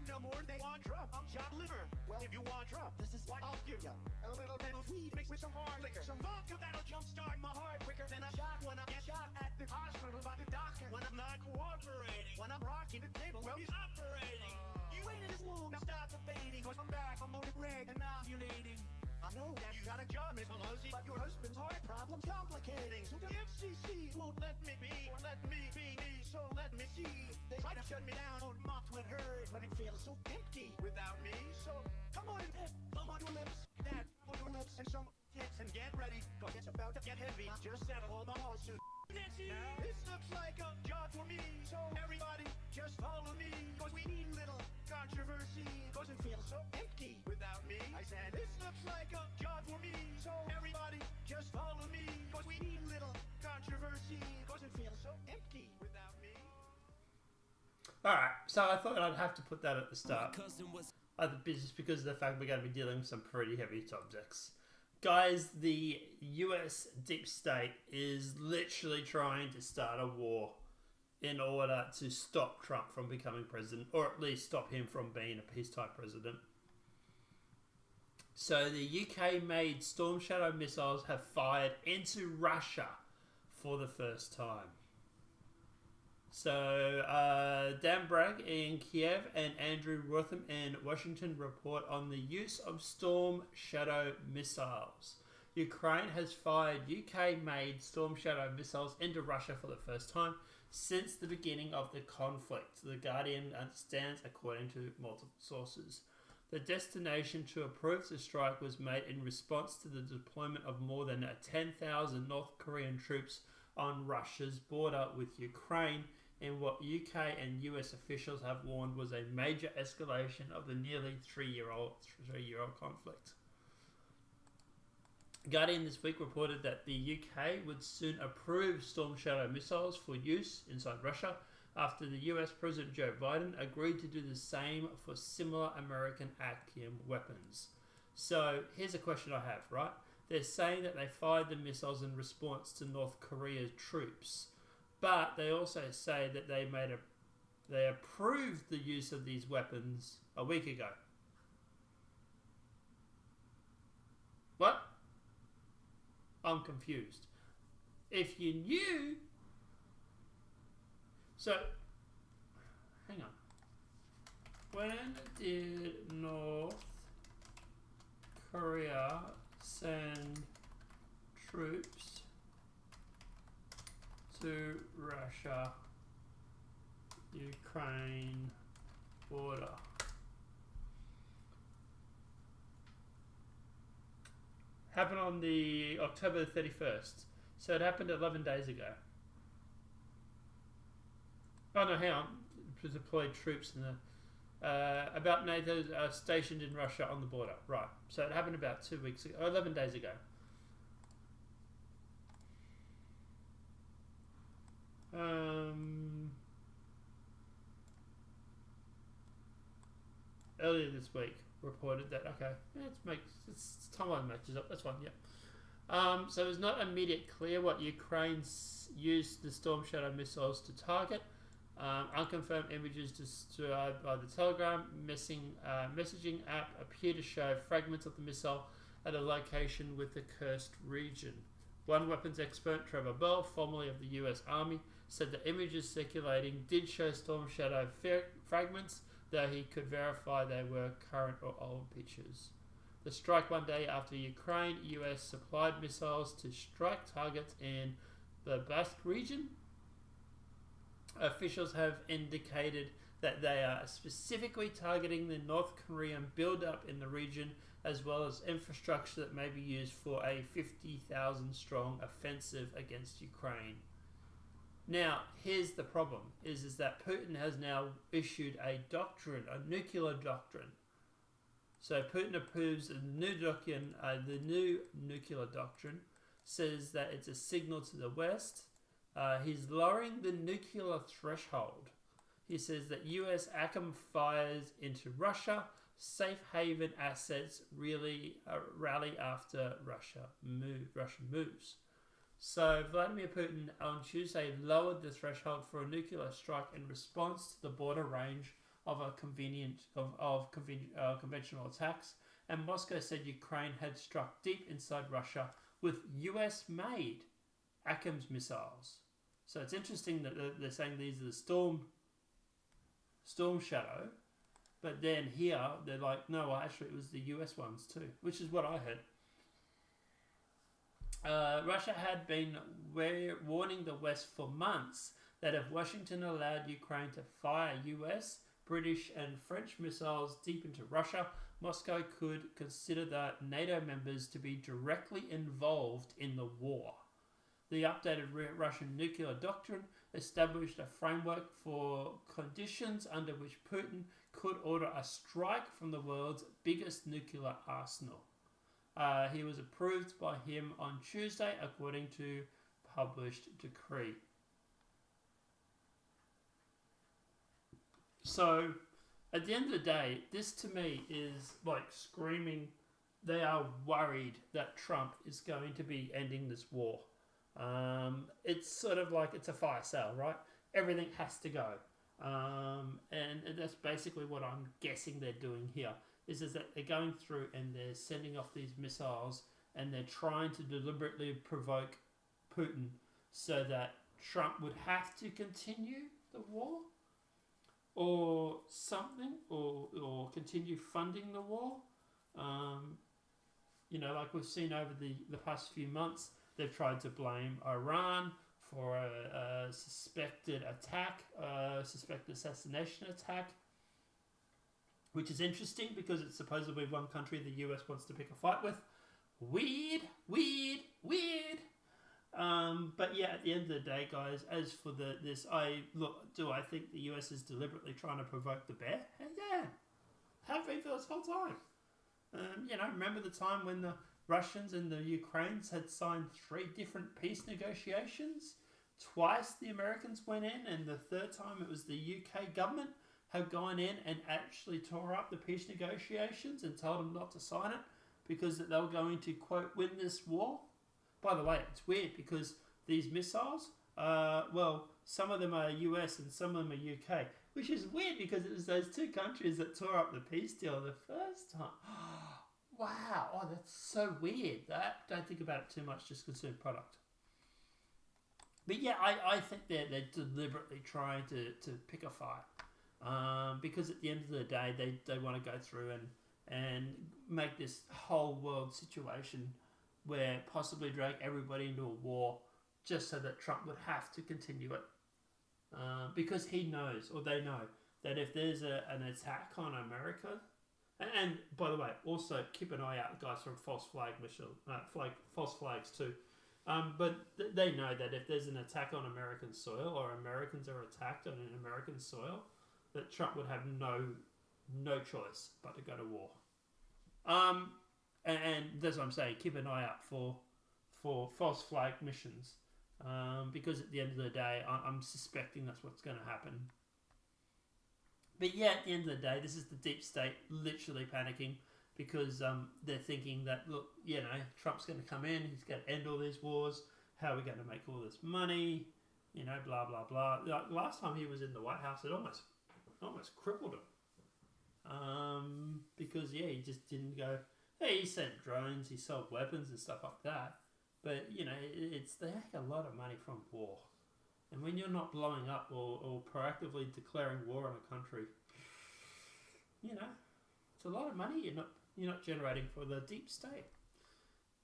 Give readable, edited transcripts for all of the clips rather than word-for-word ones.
no more, they want Trump. I'm John Liver. Well, if you want Trump, this is what I'll give you. A little bit of weed mixed with some hard liquor. Some vodka that'll jumpstart my heart quicker than a shot when I get shot at the hospital by the doctor. When I'm not cooperating, when I'm rocking the table, well, he's operating. You ain't in this womb, now stop debating. Cause I'm back, I'm on the reg and ovulating. I know that you got a job, Miss Pelosi, but your husband's heart problem's complicating. So the FCC won't let me be, or let me be me, so let me see. They try to shut me down on my Twitter, but it feels so empty without me. So come on and thumb on your lips, that on your lips, and some tits, and get ready, cause it's about to get heavy. Just settle all the lawsuits. This looks like a job for me, so everybody just follow me, cause we need little controversy, cause it feels so empty without me. I said this looks like a job for me, so everybody just follow me, cause we need little controversy, cause it feels so empty without me. Alright, so I thought I'd have to put that at the start, just because of the fact we're going to be dealing with some pretty heavy subjects. Guys, the US deep state is literally trying to start a war in order to stop Trump from becoming president, or at least stop him from being a peacetime president. So the UK-made Storm Shadow missiles have fired into Russia for the first time. So Dan Bragg in Kiev and Andrew Wortham in Washington report on the use of Storm Shadow missiles. Ukraine has fired UK-made Storm Shadow missiles into Russia for the first time since the beginning of the conflict, The Guardian understands, according to multiple sources. The destination to approve the strike was made in response to the deployment of more than 10,000 North Korean troops on Russia's border with Ukraine in what UK and US officials have warned was a major escalation of the nearly three-year-old conflict. Guardian this week reported that the UK would soon approve Storm Shadow missiles for use inside Russia after the US President Joe Biden agreed to do the same for similar American ACM weapons. So here's a question I have, right? They're saying that they fired the missiles in response to North Korea's troops, but they also say that they approved the use of these weapons a week ago. What? I'm confused. If you knew... So, hang on. When did North Korea send troops to Russia, Ukraine border? Happened on the October 31st. So it happened 11 days ago. Oh no, hang on. Deployed troops in the about NATO stationed in Russia on the border. Right. So it happened about 2 weeks ago, 11 days ago. Earlier this week reported that its timeline matches up. That's fine. Yeah. So it's not immediately clear what Ukraine used the Storm Shadow missiles to target. Unconfirmed images described by the Telegram messaging app appear to show fragments of the missile at a location with the cursed region. One weapons expert, Trevor Bell, formerly of the US Army, said the images circulating did show Storm Shadow fragments, though he could verify they were current or old pictures. The strike one day after Ukraine, US supplied missiles to strike targets in the Bask region. Officials have indicated that they are specifically targeting the North Korean build-up in the region, as well as infrastructure that may be used for a 50,000 strong offensive against Ukraine. Now, here's the problem, is that Putin has now issued a doctrine, a nuclear doctrine. So Putin approves the new nuclear doctrine, says that it's a signal to the West. He's lowering the nuclear threshold. He says that US ACM fires into Russia, safe haven assets really rally after Russian moves. So Vladimir Putin on Tuesday lowered the threshold for a nuclear strike in response to the border range of conventional attacks, and Moscow said Ukraine had struck deep inside Russia with US-made ATACMS missiles. So it's interesting that they're saying these are the Storm Shadow, but then here they're like, no, well, actually it was the US ones too, which is what I heard. Russia had been warning the West for months that if Washington allowed Ukraine to fire US, British and French missiles deep into Russia, Moscow could consider the NATO members to be directly involved in the war. The updated Russian nuclear doctrine established a framework for conditions under which Putin could order a strike from the world's biggest nuclear arsenal. He was approved by him on Tuesday, according to published decree. So, at the end of the day, this to me is like screaming. They are worried that Trump is going to be ending this war. It's sort of like it's a fire sale, right? Everything has to go. And that's basically what I'm guessing they're doing here. Is that they're going through and they're sending off these missiles and they're trying to deliberately provoke Putin so that Trump would have to continue the war or something, or continue funding the war. Like we've seen over the past few months, they've tried to blame Iran for a suspected attack, suspected assassination attack, which is interesting because it's supposedly one country the US wants to pick a fight with. Weird. But yeah, at the end of the day, guys, as for do I think the US is deliberately trying to provoke the bear? Yeah, have been for this whole time. Remember the time when the Russians and the Ukrainians had signed 3 different peace negotiations? Twice the Americans went in, and the third time it was the UK government had gone in and actually tore up the peace negotiations and told them not to sign it because that they were going to, quote, win this war. By the way, it's weird because these missiles, some of them are US and some of them are UK, which is weird because it was those 2 countries that tore up the peace deal the first time. Wow, that's so weird. Don't think about it too much, just consume product. But yeah, I think they're deliberately trying to pick a fight. Because at the end of the day, they want to go through and make this whole world situation where possibly drag everybody into a war just so that Trump would have to continue it. Because he knows, or they know, that if there's an attack on America, and by the way, also keep an eye out, guys, from false flags too. But they know that if there's an attack on American soil, or Americans are attacked on an American soil, that Trump would have no choice but to go to war. And that's what I'm saying. Keep an eye out for false flag missions, because at the end of the day, I'm suspecting that's what's going to happen. But yeah, at the end of the day, this is the deep state literally panicking because they're thinking that, look, Trump's going to come in, he's going to end all these wars. How are we going to make all this money? Blah blah blah. Like last time he was in the White House, it almost crippled him. Because he just didn't go. Hey, he sent drones, he sold weapons and stuff like that. But they make a lot of money from war. And when you're not blowing up or proactively declaring war on a country, it's a lot of money you're not generating for the deep state.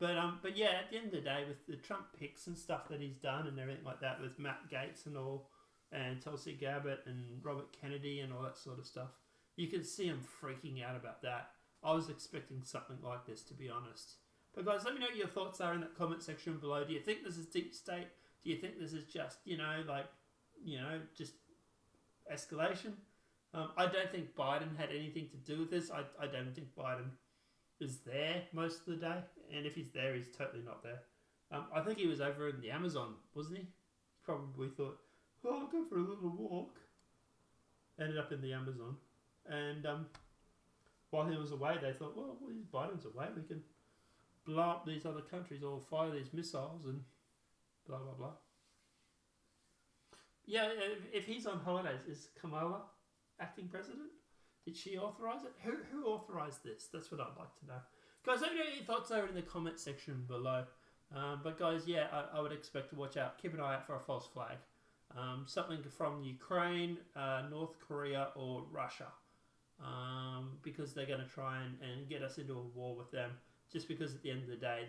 But yeah, at the end of the day, with the Trump picks and stuff that he's done and everything like that, with Matt Gaetz and all, and Tulsi Gabbard and Robert Kennedy and all that sort of stuff, you can see him freaking out about that. I was expecting something like this, to be honest. But guys, let me know what your thoughts are in that comment section below. Do you think this is deep state? Do you think this is just, just escalation? I don't think Biden had anything to do with this. I don't think Biden is there most of the day. And if he's there, he's totally not there. I think he was over in the Amazon, wasn't he? Probably thought, I'll go for a little walk. Ended up in the Amazon. And while he was away, they thought, well, Biden's away. We can blow up these other countries or fire these missiles and blah, blah, blah. Yeah, if he's on holidays, is Kamala acting president? Did she authorize it? Who authorized this? That's what I'd like to know. Guys, let me know your thoughts over in the comment section below. But guys, yeah, I would expect to watch out. Keep an eye out for a false flag. Something from Ukraine, North Korea, or Russia. Because they're going to try and get us into a war with them. Just because at the end of the day,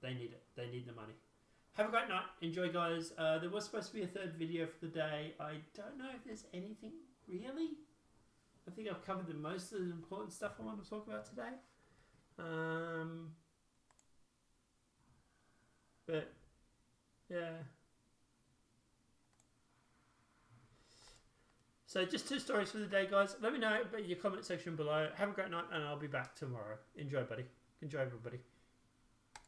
they need it. They need the money. Have a great night. Enjoy, guys. There was supposed to be a third video for the day. I don't know if there's anything really. I think I've covered the most of the important stuff I want to talk about today. But yeah. So just 2 stories for the day, guys. Let me know in your comment section below. Have a great night, and I'll be back tomorrow. Enjoy, buddy. Enjoy, everybody.